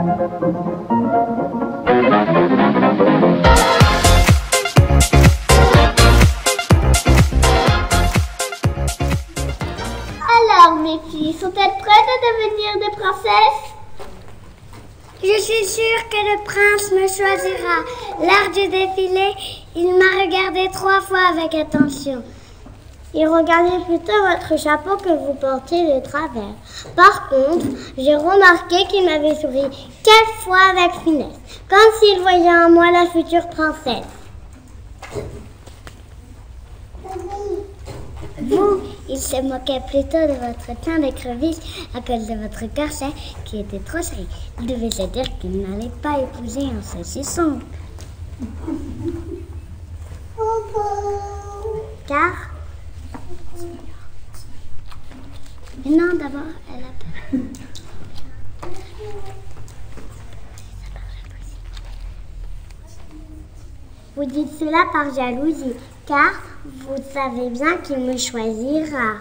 Alors, mes filles, sont-elles prêtes à devenir des princesses? Je suis sûre que le prince me choisira. L'heure du défilé, il m'a regardé 3 fois avec attention. Il regardait plutôt votre chapeau que vous portiez de travers. Par contre, j'ai remarqué qu'il m'avait souri quelques fois avec finesse, comme s'il voyait en moi la future princesse. Vous, il se moquait plutôt de votre teint d'écrevisse à cause de votre corset qui était trop serré. Il devait se dire qu'il n'allait pas épouser un saucisson. Car... Non, d'abord, elle a peur. Vous dites cela par jalousie, car vous savez bien qu'il me choisira.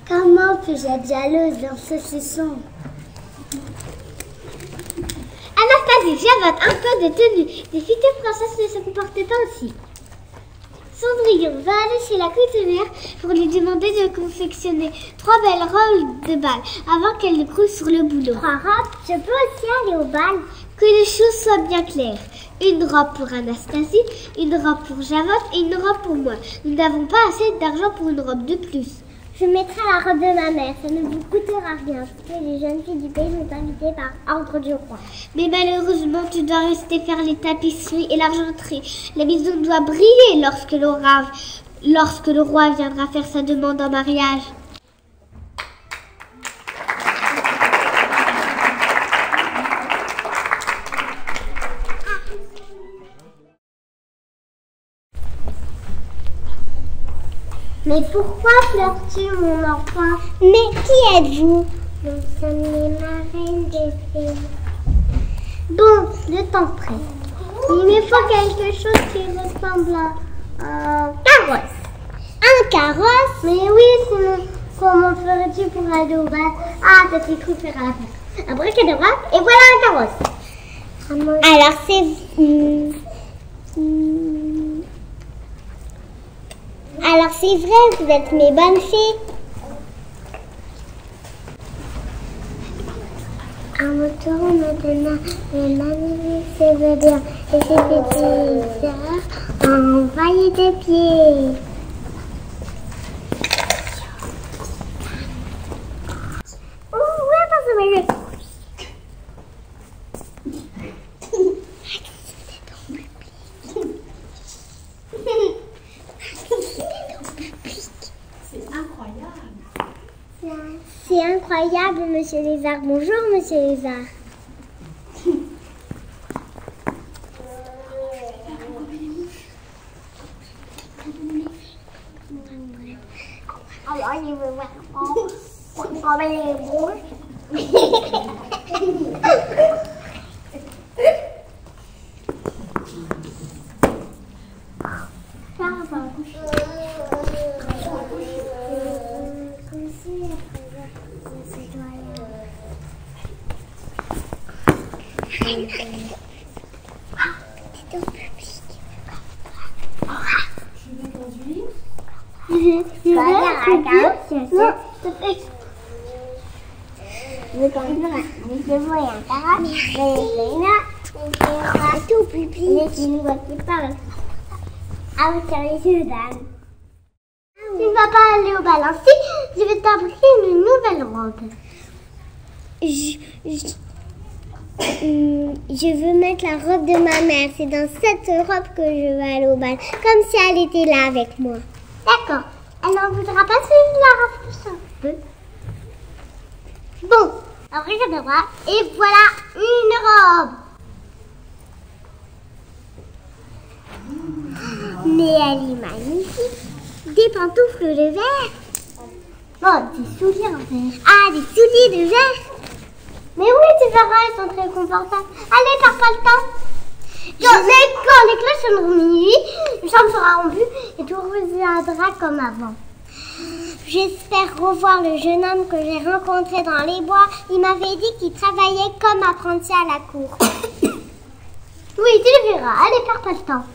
Comment puis-je être jalouse d'un saucisson? Anastasie, j'invente un peu de tenue. Les futures princesses ne se comportent pas aussi. Cendrillon va aller chez la couturière pour lui demander de confectionner 3 belles robes de bal avant qu'elle ne croule sur le boulot. 3 robes? Je peux aussi aller au bal? Que les choses soient bien claires. Une robe pour Anastasie, une robe pour Javotte et une robe pour moi. Nous n'avons pas assez d'argent pour une robe de plus. Je mettrai la robe de ma mère, ça ne vous coûtera rien. Toutes les jeunes filles du pays sont invitées par ordre du roi. Mais malheureusement, tu dois rester faire les tapisseries et l'argenterie. La maison doit briller lorsque le roi viendra faire sa demande en mariage. Mais pourquoi pleures-tu, mon enfant? Mais qui êtes-vous? Nous sommes les marraines des fées. Bon, le temps presse. Il me faut quelque chose qui ressemble à un carrosse. Un carrosse? Mais oui, sinon, comment ferais-tu pour aller au bal? Ah, t'as tes trucs faire à la place. Un bric-à-brac, et voilà un carrosse. Alors c'est... Alors c'est vrai, vous êtes mes bonnes fées. À mon tour maintenant, les magnifiques cheveux et ses petites sœurs ont envoyé des pieds. C'est incroyable, Monsieur Lézard. Bonjour, Monsieur Lézard. Alors, il veut voir comment les bouches. Tout pipi. Une voix qui parle. Ah, c'est les yeux d'âne. Tu ne vas pas aller au bal ainsi. Je vais t'apporter une nouvelle robe. Je veux mettre la robe de ma mère. C'est dans cette robe que je vais aller au bal. Comme si elle était là avec moi. D'accord. Elle n'en voudra pas suivre la robe un peu. Bon, après je vais voir. Et voilà une robe. Mais elle est magnifique. Des pantoufles de verre. Oh, des souliers en verre. Ah, des souliers de verre. Mais oui, tu verras, ils sont très confortables. Allez, perds pas le temps. Quand les cloches sonneront minuit, la chambre sera en vue et tout reviendra comme avant. J'espère revoir le jeune homme que j'ai rencontré dans les bois. Il m'avait dit qu'il travaillait comme apprenti à la cour. Oui, tu le verras. Allez, perds pas le temps.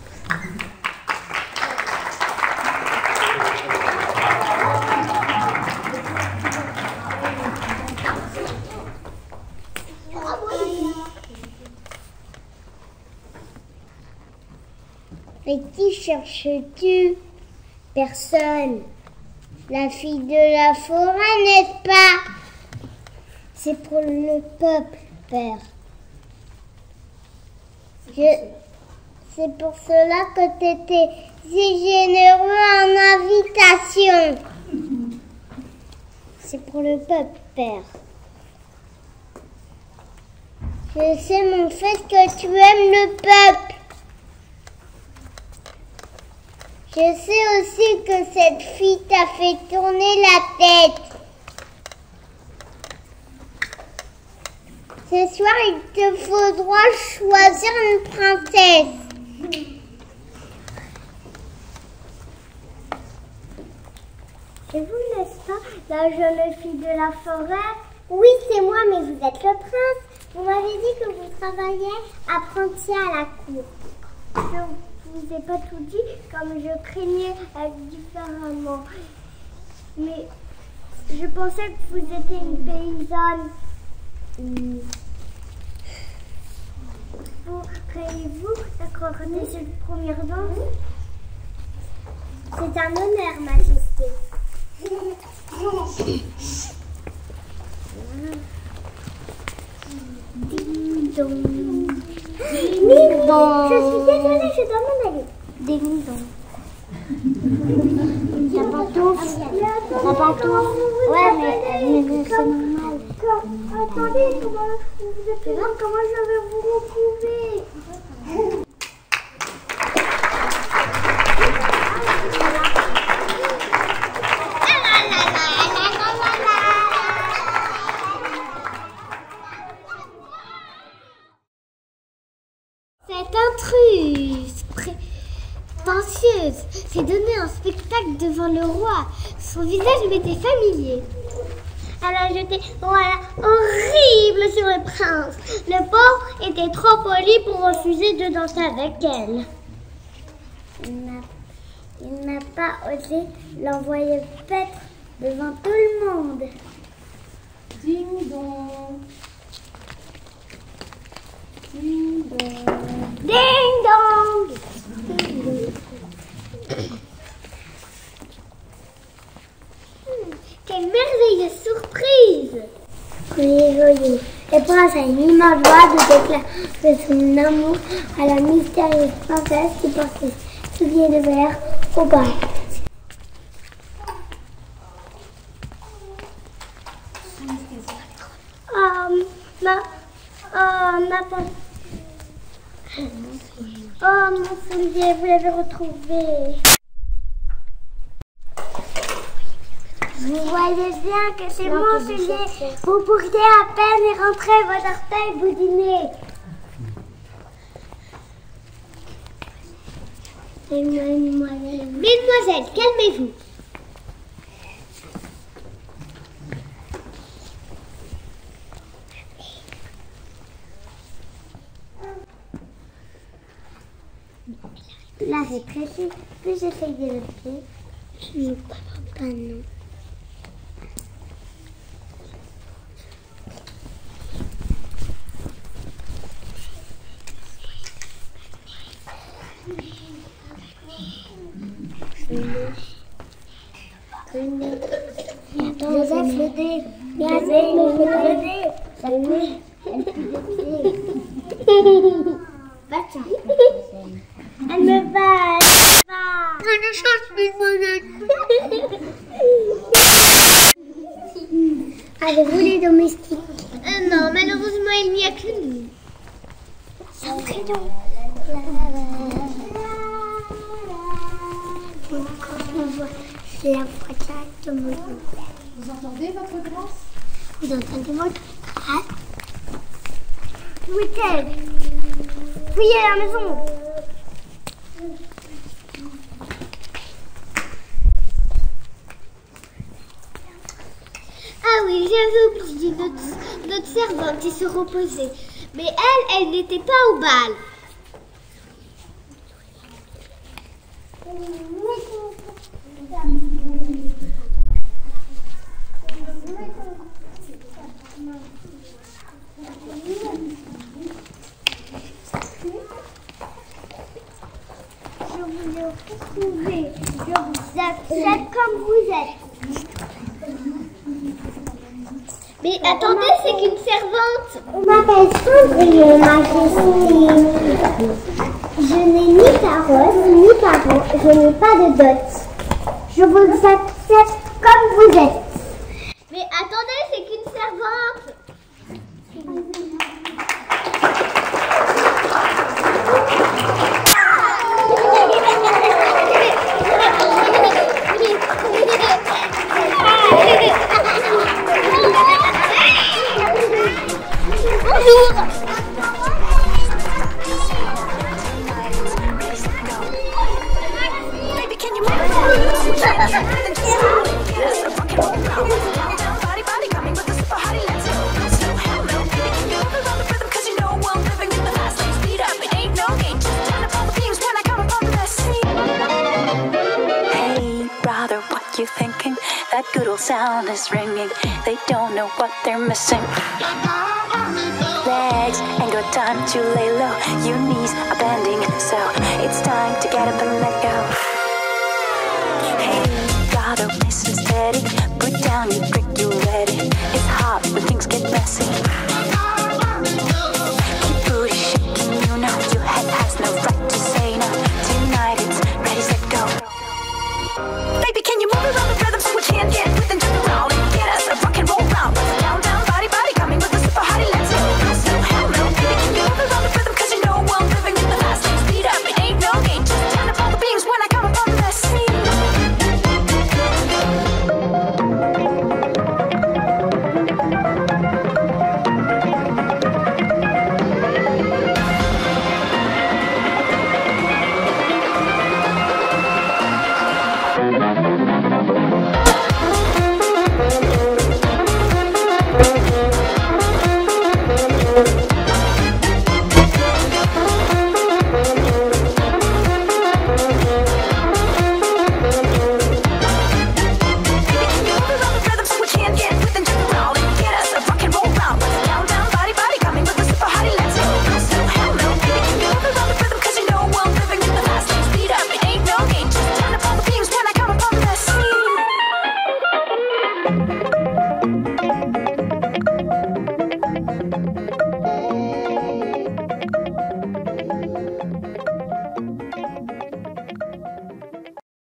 Mais qui cherches-tu? Personne. La fille de la forêt, n'est-ce pas? C'est pour le peuple, père. C'est pour cela que tu étais si généreux en invitation. C'est pour le peuple, père. Je sais, mon fils, que tu aimes le peuple. Je sais aussi que cette fille t'a fait tourner la tête. Ce soir, il te faudra choisir une princesse. C'est vous, n'est-ce pas, la jeune fille de la forêt? Oui, c'est moi, mais vous êtes le prince. Vous m'avez dit que vous travailliez apprenti à la cour. Je vous ai pas tout dit, comme je craignais différemment. Mais je pensais que vous étiez une paysanne. Pourriez-vous accorder cette première danse? C'est un honneur, Majesté. Ding dong. Ding dong. Je suis désolée, je dois m'en aller. Ding dong. La pantoufle. La pantoufle. Ouais, mais c'est normal. Attendez, vous êtes là, comment je vais vous retrouver? Cette intruse prétentieuse s'est donné un spectacle devant le roi. Son visage lui était familier. Elle a jeté un regard horrible sur le prince. Le pauvre était trop poli pour refuser de danser avec elle. Il n'a pas osé l'envoyer paître devant tout le monde. Ding dong. Ding dong. Ding dong. Quelle merveilleuse surprise! Oui. Le prince a une immense joie de déclarer son amour à la mystérieuse princesse qui portait ses souliers de verre au bas. Oh, mon soulier, vous l'avez retrouvé. Vous voyez bien que c'est mon soulier. Vous pourriez à peine y rentrer votre orteil boudiné. Mesdemoiselles, calmez-vous. Là, c'est précis. Plus j'essaye de le pied, je ne crois pas, non. Joseph, le dé. Le dé. Ça met. Elle fait le dé. Va-t'en. Elle me bat. Prenez chance, mesdemoiselles. Avez-vous les domestiques? Non, malheureusement, il n'y a que nous. Entrez-donc. C'est la voix directement. Vous entendez votre grâce? Vous entendez votre grâce? Où est-elle? Fouillez la maison. j'avais oublié notre servante qui se reposait. Mais elle n'était pas au bal. Je vous ai retrouvé. Je vous accepte comme vous êtes. Mais attendez, c'est qu'une servante. On m'appelle Cendrillon, Majesté. Je n'ai ni carrosse, ni parents, je n'ai pas de dot. Je vous accepte comme vous êtes. Mais attendez, c'est qu'une servante. Bonjour. You thinking that good old sound is ringing? They don't know what they're missing. Legs ain't got time to lay low. Your knees are bending, so it's time to get up and let go. Hey, gotta listen steady. Put down your brick, you ready. It's hot when things get messy.